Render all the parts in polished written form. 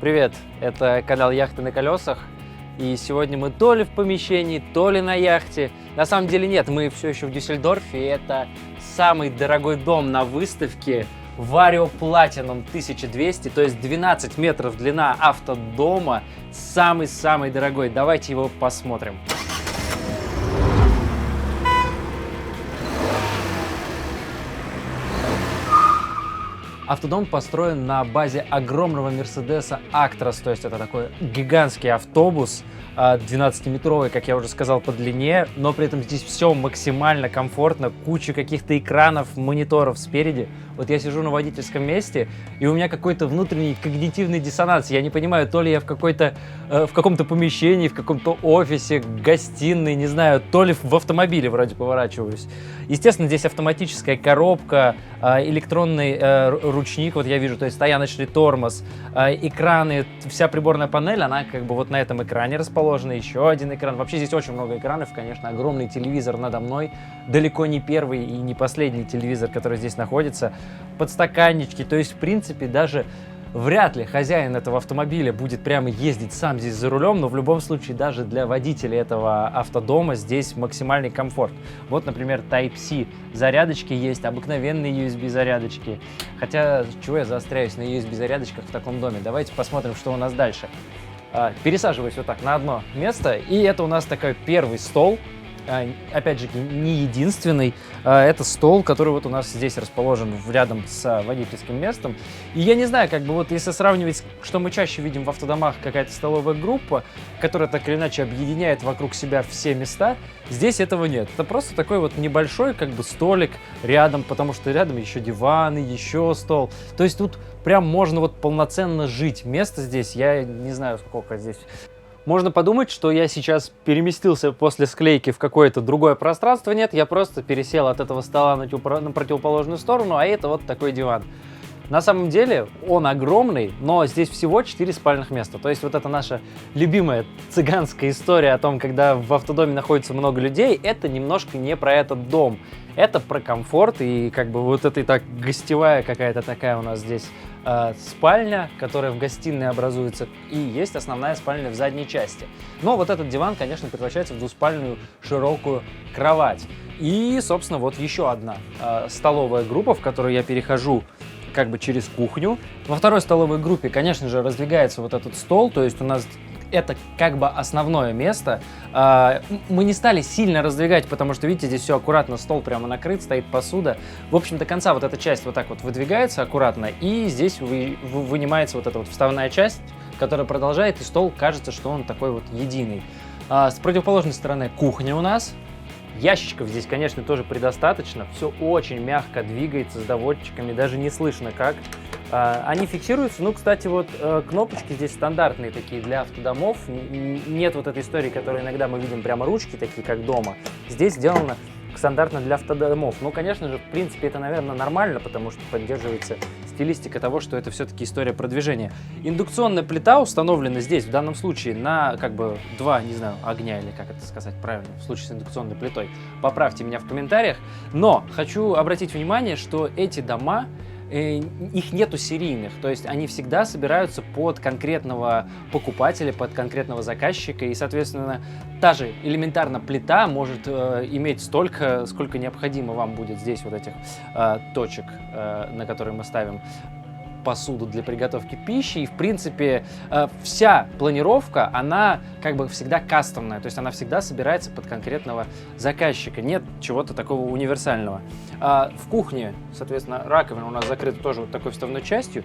Привет, это канал «Яхты на колесах», и сегодня мы то ли в помещении, то ли на яхте. На самом деле нет, мы все еще в Дюссельдорфе, и это самый дорогой дом на выставке Vario Platinum 1200, то есть 12 метров длина автодома, самый-самый дорогой. Давайте его посмотрим. Автодом построен на базе огромного Мерседеса Actros, то есть это такой гигантский автобус, 12-метровый, как я уже сказал, по длине, но при этом здесь все максимально комфортно, куча каких-то экранов, мониторов спереди. Вот я сижу на водительском месте, и у меня какой-то внутренний когнитивный диссонанс. Я не понимаю, то ли я в каком-то помещении, в каком-то офисе, гостиной, не знаю, то ли в автомобиле вроде поворачиваюсь. Естественно, здесь автоматическая коробка, электронный ручник, вот я вижу, то есть стояночный тормоз, экраны, вся приборная панель, она как бы вот на этом экране расположена, еще один экран. Вообще здесь очень много экранов, конечно, огромный телевизор надо мной, далеко не первый и не последний телевизор, который здесь находится, подстаканнички, то есть в принципе даже вряд ли хозяин этого автомобиля будет прямо ездить сам здесь за рулем, но в любом случае даже для водителя этого автодома здесь максимальный комфорт. Вот, например, Type-C зарядочки есть, обыкновенные USB-зарядочки. Хотя, чего я заостряюсь на USB-зарядочках в таком доме? Давайте посмотрим, что у нас дальше. Пересаживаюсь вот так на одно место, и это у нас такой первый стол. Опять же, не единственный, это стол, который вот у нас здесь расположен рядом с водительским местом. И я не знаю, как бы вот если сравнивать, что мы чаще видим в автодомах, какая-то столовая группа, которая так или иначе объединяет вокруг себя все места, здесь этого нет. Это просто такой вот небольшой как бы столик рядом, потому что рядом еще диваны, еще стол. То есть тут прям можно вот полноценно жить. Место здесь, я не знаю, сколько здесь. Можно подумать, что я сейчас переместился после склейки в какое-то другое пространство. Нет, я просто пересел от этого стола на противоположную сторону, а это вот такой диван. На самом деле он огромный, но здесь всего 4 спальных места. То есть вот это наша любимая цыганская история о том, когда в автодоме находится много людей, это немножко не про этот дом. Это про комфорт и как бы вот это и так гостевая какая-то такая у нас здесь спальня, которая в гостиной образуется, и есть основная спальня в задней части. Но вот этот диван, конечно, превращается в двуспальную широкую кровать. И, собственно, вот еще одна столовая группа, в которую я перехожу как бы через кухню. Во второй столовой группе, конечно же, раздвигается вот этот стол, то есть у нас это как бы основное место. Мы не стали сильно раздвигать, потому что, видите, здесь все аккуратно, стол прямо накрыт, стоит посуда. В общем, до конца вот эта часть вот так вот выдвигается аккуратно, и здесь вынимается вот эта вот вставная часть, которая продолжает, и стол кажется, что он такой вот единый. С противоположной стороны кухня у нас. Ящичков здесь, конечно, тоже предостаточно. Все очень мягко двигается с доводчиками, даже не слышно как. Они фиксируются. Ну, кстати, вот кнопочки здесь стандартные такие для автодомов. Нет вот этой истории, которую иногда мы видим, прямо ручки такие, как дома. Здесь сделано стандартно для автодомов. Ну, конечно же, в принципе, это, наверное, нормально, потому что поддерживается стилистика того, что это все-таки история продвижения. Индукционная плита установлена здесь, в данном случае, на как бы два, не знаю, огня, или как это сказать правильно, в случае с индукционной плитой. Поправьте меня в комментариях. Но хочу обратить внимание, что эти дома, их нету серийных, то есть они всегда собираются под конкретного покупателя, под конкретного заказчика, и, соответственно, та же элементарно плита может иметь столько, сколько необходимо вам будет здесь вот этих точек, на которые мы ставим посуду для приготовки пищи, и в принципе вся планировка, она как бы всегда кастомная, то есть она всегда собирается под конкретного заказчика, нет чего-то такого универсального. В кухне, соответственно, раковина у нас закрыта тоже вот такой вставной частью,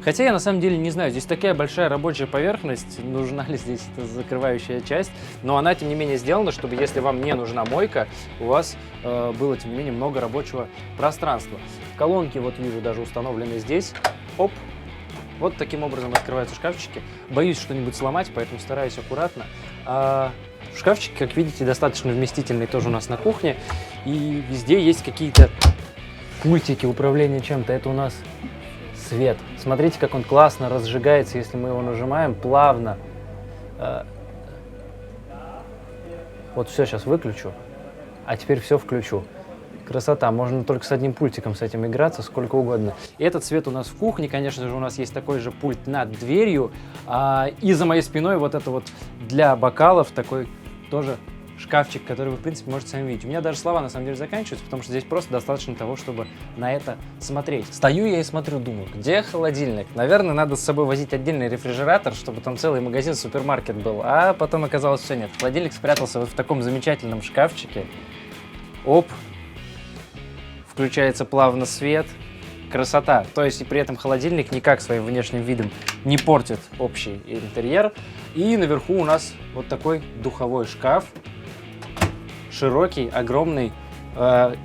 хотя я на самом деле не знаю, здесь такая большая рабочая поверхность, нужна ли здесь эта закрывающая часть, но она тем не менее сделана, чтобы если вам не нужна мойка, у вас было тем не менее много рабочего пространства. Колонки вот вижу даже установлены здесь. Оп, вот таким образом открываются шкафчики. Боюсь что-нибудь сломать, поэтому стараюсь аккуратно. Шкафчики, как видите, достаточно вместительные тоже у нас на кухне. И везде есть какие-то пультики управления чем-то. Это у нас свет. Смотрите, как он классно разжигается, если мы его нажимаем плавно. Вот все сейчас выключу, а теперь все включу. Красота, можно только с одним пультиком с этим играться, сколько угодно. И этот свет у нас в кухне, конечно же, у нас есть такой же пульт над дверью, и за моей спиной вот это вот для бокалов такой тоже шкафчик, который вы, в принципе, можете сами видеть. У меня даже слова, на самом деле, заканчиваются, потому что здесь просто достаточно того, чтобы на это смотреть. Стою я и смотрю, думаю, где холодильник? Наверное, надо с собой возить отдельный рефрижератор, чтобы там целый магазин, супермаркет был. А потом оказалось, все нет. Холодильник спрятался вот в таком замечательном шкафчике. Оп. Включается плавно свет. Красота. То есть и при этом холодильник никак своим внешним видом не портит общий интерьер. И наверху у нас вот такой духовой шкаф. Широкий, огромный.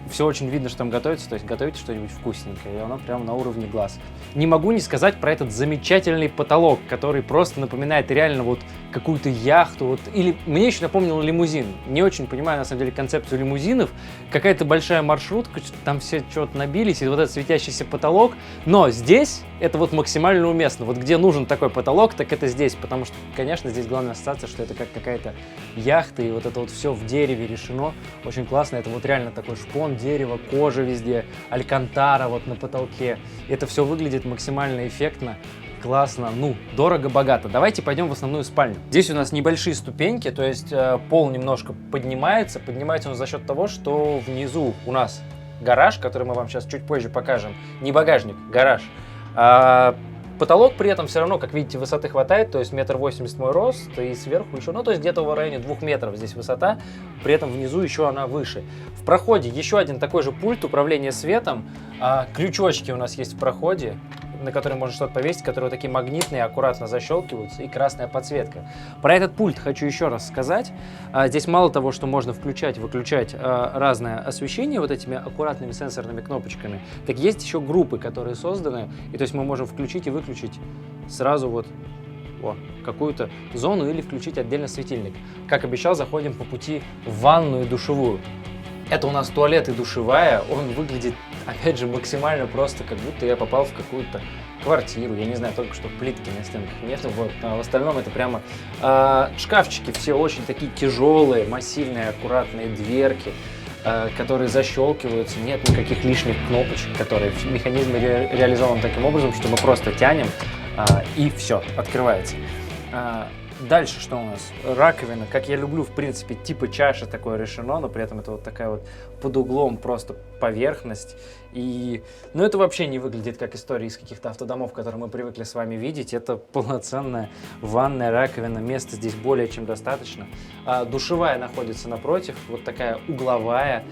Все очень видно, что там готовится. То есть готовите что-нибудь вкусненькое, и оно прямо на уровне глаз. Не могу не сказать про этот замечательный потолок, который просто напоминает реально вот какую-то яхту. Вот, или мне еще напомнил лимузин. Не очень понимаю, на самом деле, концепцию лимузинов. Какая-то большая маршрутка, там все что-то набились, и вот этот светящийся потолок. Но здесь это вот максимально уместно. Вот где нужен такой потолок, так это здесь. Потому что, конечно, здесь главная ассоциация, что это как какая-то яхта, и вот это вот все в дереве решено. Очень классно. Это вот реально такой шпон, дерево, кожа везде, алькантара вот на потолке. Это все выглядит максимально эффектно. Классно, ну, дорого-богато. Давайте пойдем в основную спальню. Здесь у нас небольшие ступеньки, то есть пол немножко поднимается. Поднимается он за счет того, что внизу у нас гараж, который мы вам сейчас чуть позже покажем. Не багажник, гараж. Потолок при этом все равно, как видите, высоты хватает, то есть 1,80 м мой рост, и сверху еще, ну, то есть где-то в районе 2 метров здесь высота, при этом внизу еще она выше. В проходе еще один такой же пульт управления светом, крючочки у нас есть в проходе, на который можно что-то повесить, которые вот такие магнитные, аккуратно защелкиваются, и красная подсветка. Про этот пульт хочу еще раз сказать. Здесь мало того, что можно включать, выключать разное освещение вот этими аккуратными сенсорными кнопочками, так есть еще группы, которые созданы, и то есть мы можем включить и выключить сразу вот какую-то зону или включить отдельно светильник. Как обещал, заходим по пути в ванную и душевую. Это у нас туалет и душевая, он выглядит, опять же, максимально просто, как будто я попал в какую-то квартиру, я не знаю, только что плитки на стенках нет, вот, а в остальном это прямо шкафчики все очень такие тяжелые, массивные, аккуратные дверки, которые защелкиваются, нет никаких лишних кнопочек, которые механизм реализован таким образом, что мы просто тянем, и все, открывается. Дальше что у нас? Раковина, как я люблю, в принципе, типа чаши такое решено, но при этом это вот такая вот под углом просто поверхность. И, ну, это вообще не выглядит как история из каких-то автодомов, которые мы привыкли с вами видеть. Это полноценная ванная раковина, места здесь более чем достаточно. Душевая находится напротив, вот такая угловая.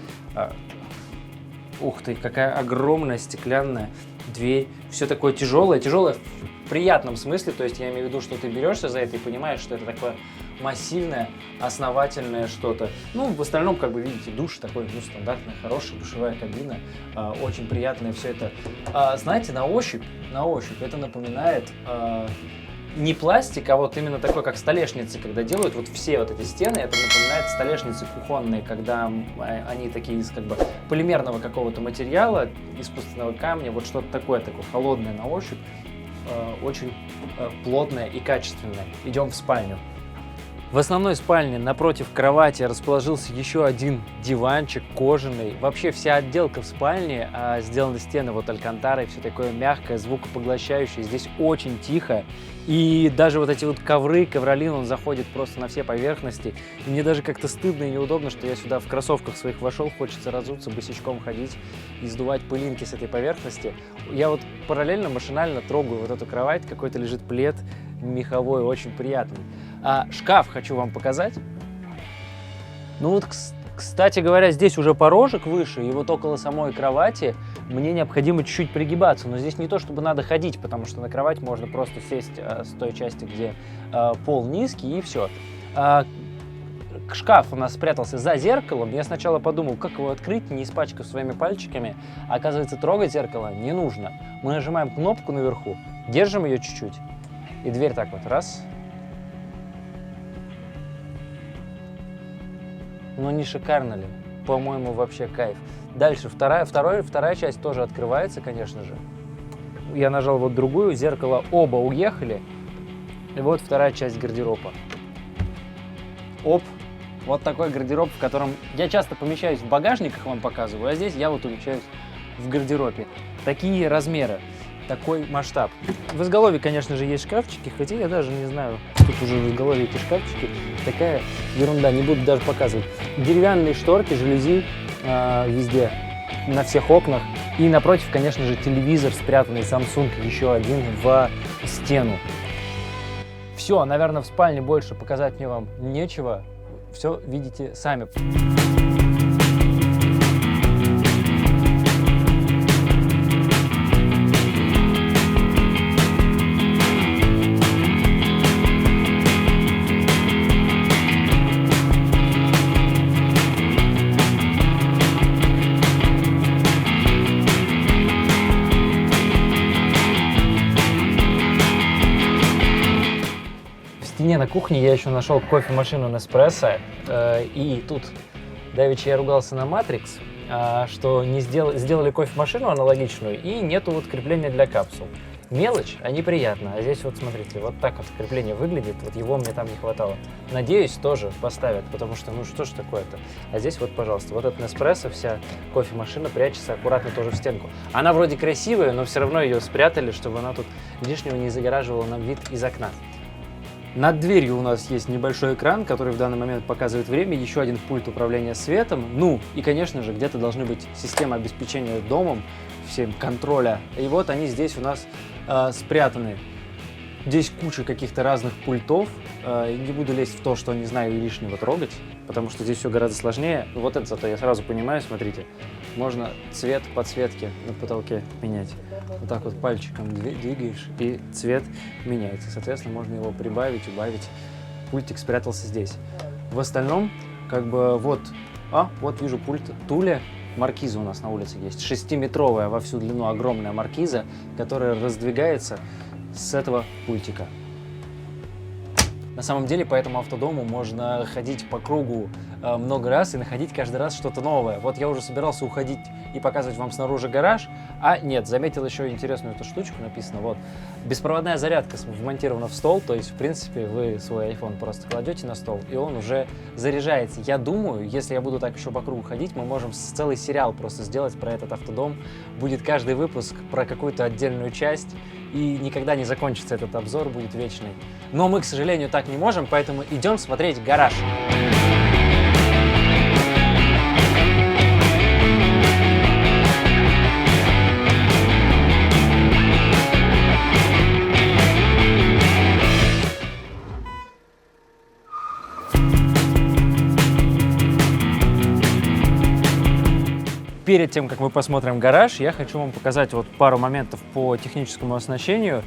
Ух ты, какая огромная стеклянная дверь. Все такое тяжелое в приятном смысле, то есть я имею в виду, что ты берешься за это и понимаешь, что это такое массивное, основательное что-то. Ну, в остальном, как бы видите, душ такой, ну, стандартная, хорошая душевая кабина, очень приятное все это. Знаете, на ощупь это напоминает не пластик, а вот именно такой, как столешницы, когда делают вот все вот эти стены, это напоминает столешницы кухонные, когда они такие из как бы полимерного какого-то материала, искусственного камня, вот что-то такое холодное на ощупь, очень плотное и качественное. Идем в спальню. В основной спальне напротив кровати расположился еще один диванчик кожаный. Вообще вся отделка в спальне, сделаны стены вот алькантарой, все такое мягкое, звукопоглощающее. Здесь очень тихо. И даже вот эти вот ковры, ковролин, он заходит просто на все поверхности. И мне даже как-то стыдно и неудобно, что я сюда в кроссовках своих вошел, хочется разуться, босичком ходить и сдувать пылинки с этой поверхности. Я вот параллельно, машинально трогаю вот эту кровать, какой-то лежит плед меховой, очень приятный. Шкаф хочу вам показать. Ну вот, кстати говоря, здесь уже порожек выше, и вот около самой кровати мне необходимо чуть-чуть пригибаться. Но здесь не то, чтобы надо ходить, потому что на кровать можно просто сесть с той части, где пол низкий, и все. Шкаф у нас спрятался за зеркалом. Я сначала подумал, как его открыть, не испачкав своими пальчиками. А оказывается, трогать зеркало не нужно. Мы нажимаем кнопку наверху, держим ее чуть-чуть, и дверь так вот раз. Ну не шикарно ли? По-моему, вообще кайф. Дальше вторая часть тоже открывается, конечно же. Я нажал вот другую, зеркало оба уехали. И вот вторая часть гардероба. Оп, Вот такой гардероб, в котором я часто помещаюсь в багажниках, вам показываю, а здесь я вот умещаюсь в гардеробе. Такие размеры, такой масштаб. В изголовье, конечно же, есть шкафчики, хотя я даже не знаю, тут уже в изголовье эти шкафчики. Такая ерунда, не буду даже показывать. Деревянные шторки, жалюзи везде, на всех окнах. И напротив, конечно же, телевизор, спрятанный Samsung, еще один в стену. Все, наверное, в спальне больше показать мне вам нечего. Все видите сами. На кухне я еще нашел кофемашину Nespresso, и тут давеча я ругался на Matrix, что не сделали кофемашину аналогичную, и нету вот крепления для капсул. Мелочь, а неприятно. А здесь вот смотрите, вот так вот крепление выглядит, вот его мне там не хватало. Надеюсь, тоже поставят, потому что ну что ж такое-то. А здесь вот, пожалуйста, вот эта Nespresso, вся кофемашина прячется аккуратно тоже в стенку. Она вроде красивая, но все равно ее спрятали, чтобы она тут лишнего не загораживала нам вид из окна. Над дверью у нас есть небольшой экран, который в данный момент показывает время, еще один пульт управления светом, ну и, конечно же, где-то должны быть системы обеспечения домом, всем контроля. И вот они здесь у нас спрятаны. Здесь куча каких-то разных пультов. Не буду лезть в то, что не знаю и лишнего трогать, потому что здесь все гораздо сложнее. Вот это зато я сразу понимаю, смотрите, можно цвет подсветки на потолке менять. Вот так вот пальчиком двигаешь, и цвет меняется. Соответственно, можно его прибавить, убавить. Пультик спрятался здесь. В остальном, как бы вот, вот вижу пульт Туле. Маркиза у нас на улице есть. 6-метровая во всю длину огромная маркиза, которая раздвигается с этого пультика. На самом деле по этому автодому можно ходить по кругу много раз и находить каждый раз что-то новое. Вот я уже собирался уходить и показывать вам снаружи гараж, а нет, заметил еще интересную эту штучку, написано вот беспроводная зарядка вмонтирована в стол, то есть в принципе вы свой iPhone просто кладете на стол и он уже заряжается. Я думаю, если я буду так еще по кругу ходить, мы можем целый сериал просто сделать про этот автодом. Будет каждый выпуск про какую-то отдельную часть, и никогда не закончится этот обзор, будет вечный. Но мы, к сожалению, так не можем, поэтому идем смотреть гараж. Перед тем, как мы посмотрим гараж, я хочу вам показать вот пару моментов по техническому оснащению.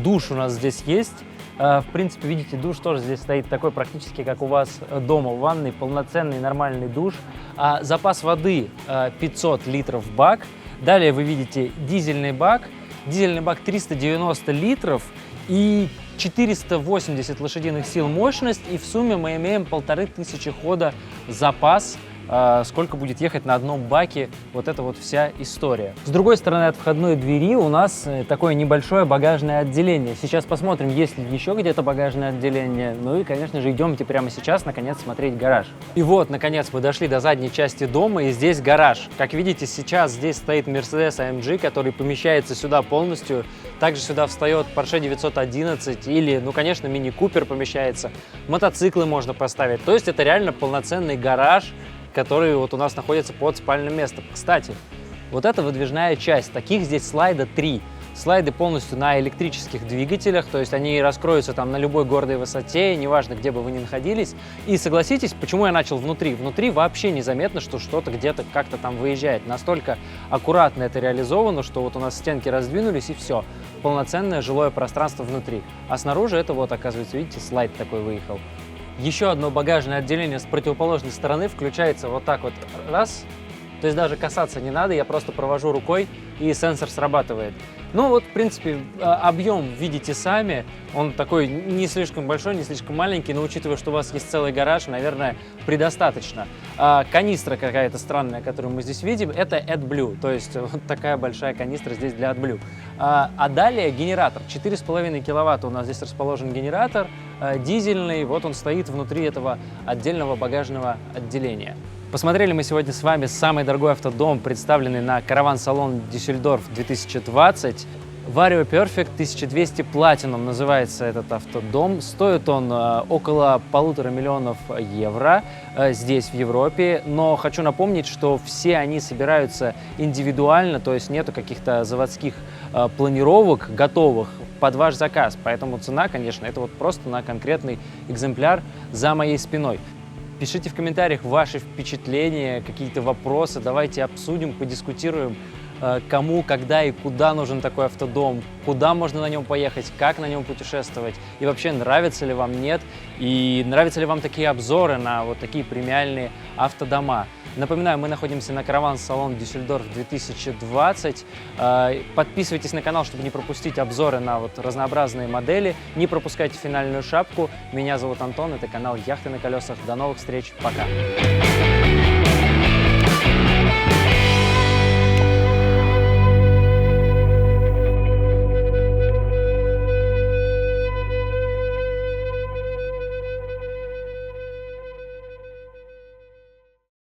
Душ у нас здесь есть. В принципе, видите, душ тоже здесь стоит такой практически, как у вас дома в ванной, полноценный нормальный душ. Запас воды 500 литров в бак. Далее вы видите дизельный бак. Дизельный бак 390 литров и 480 лошадиных сил мощность. И в сумме мы имеем 1500 хода запас. Сколько будет ехать на одном баке вот эта вот вся история. С другой стороны от входной двери у нас такое небольшое багажное отделение. Сейчас посмотрим, есть ли еще где-то багажное отделение. Ну и, конечно же, идемте прямо сейчас, наконец, смотреть гараж. И вот, наконец, мы дошли до задней части дома, и здесь гараж. Как видите, сейчас здесь стоит Mercedes AMG, который помещается сюда полностью. Также сюда встает Porsche 911 или, ну, конечно, Mini Cooper помещается. Мотоциклы можно поставить. То есть это реально полноценный гараж, который вот у нас находится под спальным местом. Кстати, вот эта выдвижная часть, таких здесь слайда 3. Слайды полностью на электрических двигателях, то есть они раскроются там на любой гордой высоте, неважно, где бы вы ни находились. И согласитесь, почему я начал внутри? Внутри вообще незаметно, что что-то где-то как-то там выезжает. Настолько аккуратно это реализовано, что вот у нас стенки раздвинулись и все. Полноценное жилое пространство внутри. А снаружи это вот, оказывается, видите, слайд такой выехал. Еще одно багажное отделение с противоположной стороны включается вот так вот раз. То есть даже касаться не надо, я просто провожу рукой и сенсор срабатывает. Ну вот, в принципе, объем видите сами, он такой не слишком большой, не слишком маленький, но учитывая, что у вас есть целый гараж, наверное, предостаточно. Канистра какая-то странная, которую мы здесь видим, это AdBlue, то есть вот такая большая канистра здесь для AdBlue. А далее генератор, 4,5 киловатта у нас здесь расположен генератор, дизельный, вот он стоит внутри этого отдельного багажного отделения. Посмотрели мы сегодня с вами самый дорогой автодом, представленный на караван-салон Düsseldorf 2020. Vario Perfect 1200 Platinum называется этот автодом. Стоит он около 1,5 миллиона евро здесь, в Европе. Но хочу напомнить, что все они собираются индивидуально, то есть нету каких-то заводских планировок готовых под ваш заказ. Поэтому цена, конечно, это вот просто на конкретный экземпляр за моей спиной. Пишите в комментариях ваши впечатления, какие-то вопросы, давайте обсудим, подискутируем, кому, когда и куда нужен такой автодом, куда можно на нем поехать, как на нем путешествовать, и вообще нравится ли вам, нет, и нравятся ли вам такие обзоры на вот такие премиальные автодома. Напоминаю, мы находимся на караван-салон Düsseldorf 2020. Подписывайтесь на канал, чтобы не пропустить обзоры на вот разнообразные модели. Не пропускайте финальную шапку. Меня зовут Антон, это канал «Яхты на колесах». До новых встреч, пока!